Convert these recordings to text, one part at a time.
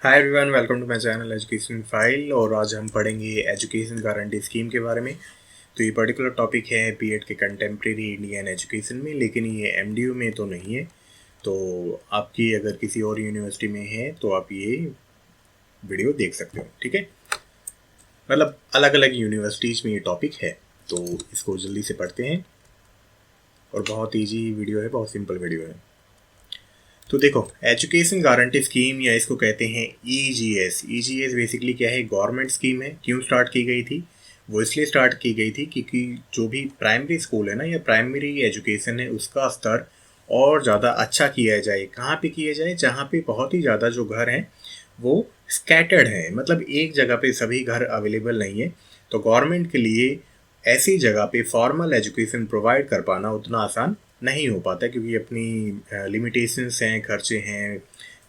Hi everyone, welcome to my channel education file. और आज हम पढ़ेंगे एजुकेशन गारंटी स्कीम के बारे में। तो ये पर्टिकुलर टॉपिक है बीएड के कंटेम्प्रेरी इंडियन एजुकेशन में, लेकिन ये एमडीयू में तो नहीं है। तो आपकी अगर किसी और यूनिवर्सिटी में है तो आप ये वीडियो देख सकते हो, ठीक है। मतलब अलग अलग यूनिवर्सिटीज़ में ये टॉपिक है, तो इसको जल्दी से पढ़ते हैं। और बहुत ईजी वीडियो है, बहुत सिंपल वीडियो है। तो देखो, एजुकेशन गारंटी स्कीम या इसको कहते हैं ईजीएस। ईजीएस बेसिकली क्या है? गवर्नमेंट स्कीम है। क्यों स्टार्ट की गई थी? वो इसलिए स्टार्ट की गई थी क्योंकि जो भी प्राइमरी स्कूल है ना, या प्राइमरी एजुकेशन है, उसका स्तर और ज़्यादा अच्छा किया जाए। कहाँ पे किया जाए? जहाँ पे बहुत ही ज़्यादा जो घर हैं वो स्कैटर्ड हैं, मतलब एक जगह पे सभी घर अवेलेबल नहीं है। तो गवर्नमेंट के लिए ऐसी जगह पे फॉर्मल एजुकेशन प्रोवाइड कर पाना उतना आसान नहीं हो पाता, क्योंकि अपनी लिमिटेशंस हैं, खर्चे हैं,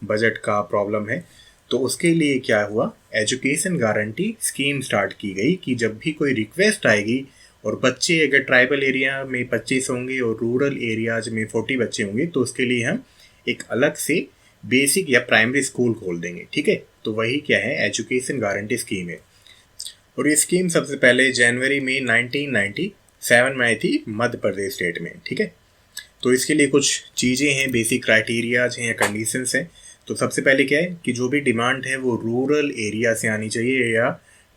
बजट का प्रॉब्लम है। तो उसके लिए क्या हुआ, एजुकेशन गारंटी स्कीम स्टार्ट की गई कि जब भी कोई रिक्वेस्ट आएगी और बच्चे अगर ट्राइबल एरिया में 25 होंगे और रूरल एरियाज में 40 बच्चे होंगे, तो उसके लिए हम एक अलग से बेसिक या प्राइमरी स्कूल खोल देंगे, ठीक है। तो वही क्या है, एजुकेशन गारंटी स्कीम है। और ये स्कीम सबसे पहले जनवरी में 1997 में आई थी मध्य प्रदेश स्टेट में, ठीक है। तो इसके लिए कुछ चीज़ें हैं, बेसिक क्राइटेरियाज हैं या कंडीशंस हैं। तो सबसे पहले क्या है कि जो भी डिमांड है वो रूरल एरिया से आनी चाहिए या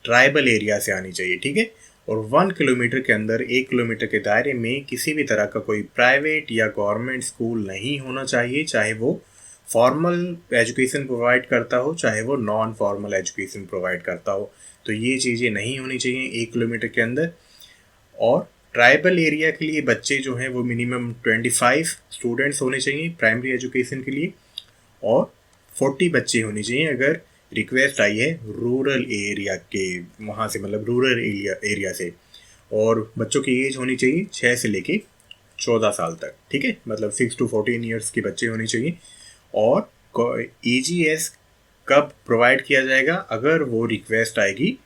ट्राइबल एरिया से आनी चाहिए, ठीक है। और 1 किलोमीटर के अंदर, 1 किलोमीटर के दायरे में किसी भी तरह का कोई प्राइवेट या गवर्नमेंट स्कूल नहीं होना चाहिए, चाहे वो फॉर्मल एजुकेशन प्रोवाइड करता हो, चाहे वो नॉन फॉर्मल एजुकेशन प्रोवाइड करता हो। तो ये चीज़ें नहीं होनी चाहिए 1 किलोमीटर के अंदर। और ट्राइबल एरिया के लिए बच्चे जो हैं वो मिनिमम 25 स्टूडेंट्स होने चाहिए प्राइमरी एजुकेशन के लिए, और 40 बच्चे होने चाहिए अगर रिक्वेस्ट आई है रूरल एरिया के वहाँ से, मतलब रूरल एरिया से। और बच्चों की एज होनी चाहिए 6 से लेके 14 साल तक, ठीक है। मतलब 6 to 14 ईयर्स के बच्चे होने चाहिए। और ईजीएस कब प्रोवाइड किया जाएगा? अगर वो रिक्वेस्ट आएगी,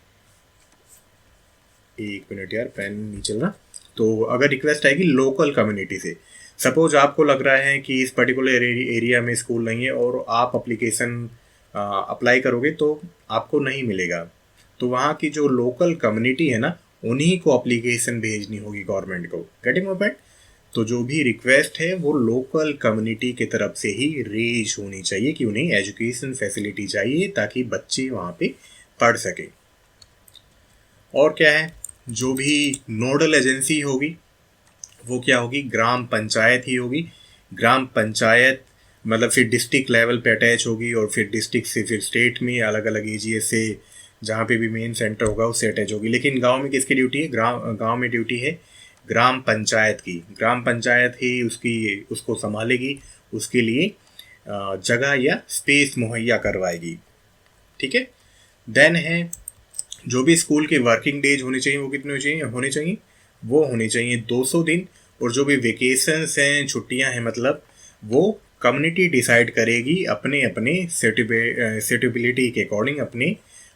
एक मिनट यार, पेन नहीं चल रहा। तो अगर रिक्वेस्ट आएगी लोकल कम्युनिटी से, सपोज आपको लग रहा है कि इस पर्टिकुलर एरिया में स्कूल नहीं है और आप अप्लीकेशन अप्लाई करोगे तो आपको नहीं मिलेगा। तो वहाँ की जो लोकल कम्युनिटी है ना, उन्हीं को अप्लीकेशन भेजनी होगी गवर्नमेंट को। Getting my point? तो जो भी रिक्वेस्ट है वो लोकल कम्युनिटी की तरफ से ही रेज होनी चाहिए कि उन्हें एजुकेशन फैसिलिटी चाहिए ताकि बच्चे वहाँ पे पढ़ सकें। और क्या है, जो भी नोडल एजेंसी होगी वो क्या होगी? ग्राम पंचायत ही होगी। ग्राम पंचायत मतलब फिर डिस्ट्रिक्ट लेवल पे अटैच होगी, और फिर डिस्ट्रिक्ट से फिर स्टेट में अलग अलग एजीएस से जहाँ पे भी मेन सेंटर होगा उससे अटैच होगी। लेकिन गांव में किसकी ड्यूटी है? गांव में ड्यूटी है ग्राम पंचायत की। ग्राम पंचायत ही उसको संभालेगी, उसके लिए जगह या स्पेस मुहैया करवाएगी, ठीक है। देन है, जो भी स्कूल के वर्किंग डेज होने चाहिए वो कितने होने चाहिए? वो होने चाहिए 200 दिन। और जो भी वेकेशंस हैं, छुट्टियां हैं, मतलब वो कम्युनिटी डिसाइड करेगी अपने अपने सेटिबिलिटी के अकॉर्डिंग, अपने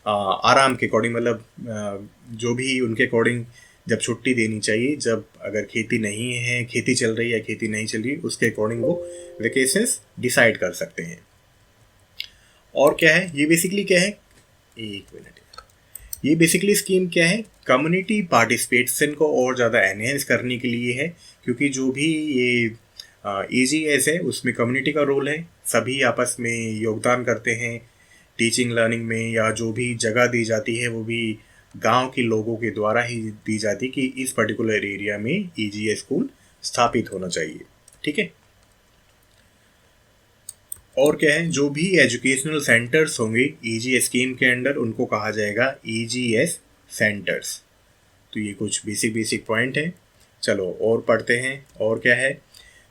आराम के अकॉर्डिंग। मतलब जो भी उनके अकॉर्डिंग जब छुट्टी देनी चाहिए, जब अगर खेती नहीं है, खेती चल रही है, खेती नहीं चल रही, उसके अकॉर्डिंग वो वेकेशंस डिसाइड कर सकते हैं। और क्या है ये बेसिकली क्या है, एक मिनट, ये बेसिकली स्कीम क्या है? कम्युनिटी पार्टिसिपेशन को और ज़्यादा एनहेंस करने के लिए है। क्योंकि जो भी ये ईजीएस है उसमें कम्युनिटी का रोल है, सभी आपस में योगदान करते हैं टीचिंग लर्निंग में, या जो भी जगह दी जाती है वो भी गांव के लोगों के द्वारा ही दी जाती है कि इस पर्टिकुलर एरिया में ईजीएस स्कूल स्थापित होना चाहिए, ठीक है। और क्या है, जो भी एजुकेशनल सेंटर्स होंगे ईजीएस स्कीम के अंडर उनको कहा जाएगा ईजीएस सेंटर्स। तो ये कुछ बेसिक बेसिक पॉइंट है। चलो और पढ़ते हैं। और क्या है,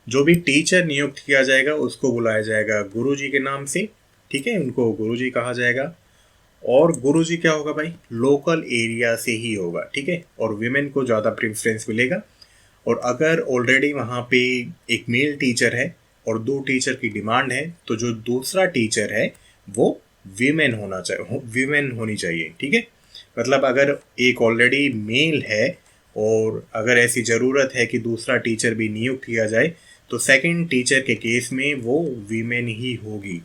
जो भी टीचर नियुक्त किया जाएगा उसको बुलाया जाएगा गुरुजी के नाम से, ठीक है, उनको गुरुजी कहा जाएगा। और गुरुजी क्या होगा भाई? लोकल एरिया से ही होगा, ठीक है। और विमेन को ज़्यादा प्रेफरेंस मिलेगा। और अगर ऑलरेडी वहाँ पे एक मेल टीचर है और 2 टीचर की डिमांड है, तो जो दूसरा टीचर है वो विमेन होनी चाहिए, ठीक है। मतलब अगर एक ऑलरेडी मेल है और अगर ऐसी ज़रूरत है कि दूसरा टीचर भी नियुक्त किया जाए, तो सेकंड टीचर के केस में वो वीमेन ही होगी,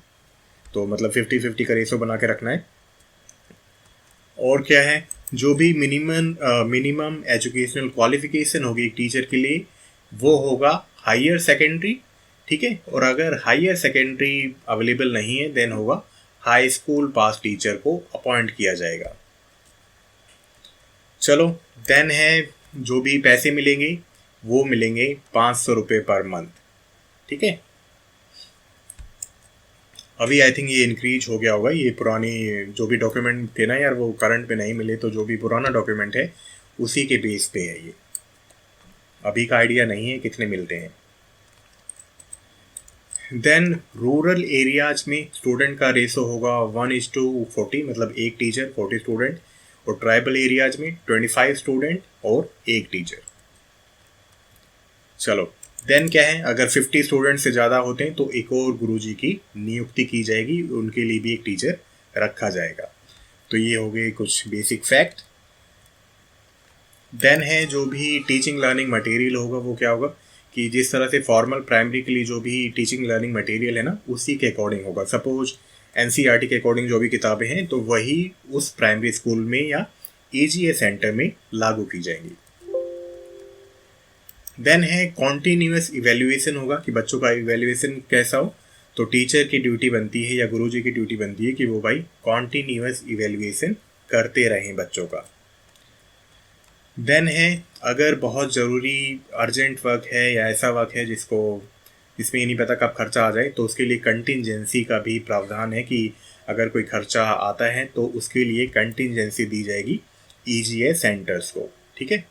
तो मतलब 50-50 का रेशो बना के रखना है। और क्या है, जो भी मिनिमम एजुकेशनल क्वालिफिकेशन होगी एक टीचर के लिए वो होगा हायर सेकेंडरी, ठीक है। और अगर हायर सेकेंडरी अवेलेबल नहीं है देन होगा हाई स्कूल पास टीचर को अपॉइंट किया जाएगा। चलो, देन है जो भी पैसे मिलेंगे वो मिलेंगे 500 रुपये पर मंथ, ठीक है। अभी आई थिंक ये इंक्रीज हो गया होगा, ये पुरानी जो भी डॉक्यूमेंट थे ना यार वो करंट पे नहीं मिले, तो जो भी पुराना डॉक्यूमेंट है उसी के बेस पे है ये। अभी का आइडिया नहीं है कितने मिलते हैं। देन रूरल एरियाज में स्टूडेंट का रेशो होगा 1:40, मतलब एक टीचर 40 स्टूडेंट। और ट्राइबल एरियाज में 25 स्टूडेंट और एक टीचर। चलो, देन क्या है, अगर 50 स्टूडेंट से ज़्यादा होते हैं तो एक और गुरुजी की नियुक्ति की जाएगी, उनके लिए भी एक टीचर रखा जाएगा। तो ये हो गए कुछ बेसिक फैक्ट। देन है जो भी टीचिंग लर्निंग मटेरियल होगा वो क्या होगा कि जिस तरह से फॉर्मल प्राइमरी के लिए जो भी टीचिंग लर्निंग मटेरियल है ना उसी के अकॉर्डिंग होगा। सपोज एनसीईआरटी के अकॉर्डिंग जो भी किताबें हैं तो वही उस प्राइमरी स्कूल में या एजीए सेंटर में लागू की जाएंगी। देन है कॉन्टीन्यूअस इवेल्युएशन होगा कि बच्चों का इवेल्युएशन कैसा हो। तो टीचर की ड्यूटी बनती है या गुरुजी की ड्यूटी बनती है कि वो भाई कॉन्टीन्यूअस इवेल्युएशन करते रहें बच्चों का। देन है अगर बहुत ज़रूरी अर्जेंट वर्क है या ऐसा वर्क है जिसमें ये नहीं पता कब खर्चा आ जाए तो उसके लिए कंटिजेंसी का भी प्रावधान है कि अगर कोई खर्चा आता है तो उसके लिए कंटिजेंसी दी जाएगी ईजीए सेंटर्स को, ठीक है।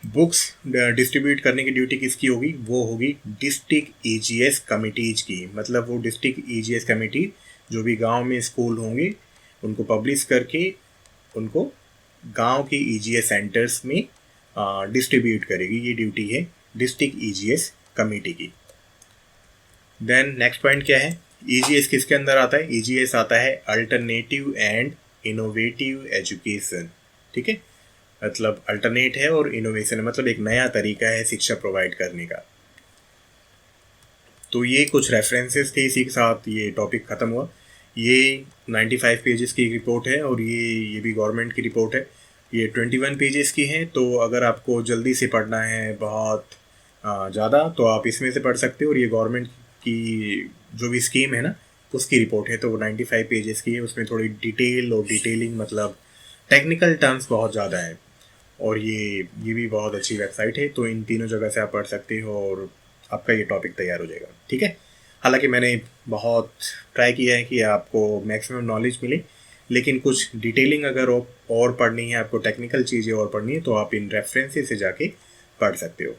बुक्स डिस्ट्रीब्यूट करने की ड्यूटी किसकी होगी, वो होगी डिस्ट्रिक्ट ईजीएस कमिटीज की। मतलब वो डिस्ट्रिक्ट ईजीएस कमेटी जो भी गांव में स्कूल होंगे उनको पब्लिश करके उनको गांव के ईजीएस सेंटर्स में डिस्ट्रीब्यूट करेगी। ये ड्यूटी है डिस्ट्रिक्ट ईजीएस कमेटी की। देन नेक्स्ट पॉइंट क्या है, ईजीएस किसके अंदर आता है, ईजीएस आता है अल्टरनेटिव एंड इनोवेटिव एजुकेशन, ठीक है। मतलब अल्टरनेट है और इनोवेशन है, मतलब एक नया तरीका है शिक्षा प्रोवाइड करने का। तो ये कुछ रेफरेंसेस थे, इसी के साथ ये टॉपिक ख़त्म हुआ। ये 95 पेजेस की रिपोर्ट है और ये भी गवर्नमेंट की रिपोर्ट है। ये 21 पेजेस की है, तो अगर आपको जल्दी से पढ़ना है बहुत ज़्यादा तो आप इसमें से पढ़ सकते हो। और ये गवर्नमेंट की जो भी स्कीम है ना उसकी रिपोर्ट है, तो वो 95 पेजेस की है। उसमें थोड़ी डिटेल और डिटेलिंग मतलब टेक्निकल टर्म्स बहुत ज़्यादा है। और ये भी बहुत अच्छी वेबसाइट है, तो इन तीनों जगह से आप पढ़ सकते हो और आपका ये टॉपिक तैयार हो जाएगा, ठीक है। हालांकि मैंने बहुत ट्राई किया है कि आपको मैक्सिमम नॉलेज मिले, लेकिन कुछ डिटेलिंग अगर और पढ़नी है, आपको टेक्निकल चीज़ें और पढ़नी है तो आप इन रेफरेंसेस से जाके पढ़ सकते हो।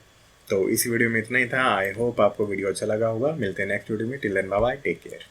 तो इस वीडियो में इतना ही था। आई होप आपको वीडियो अच्छा लगा होगा। मिलते हैं नेक्स्ट वीडियो में। Till then bye bye, take care.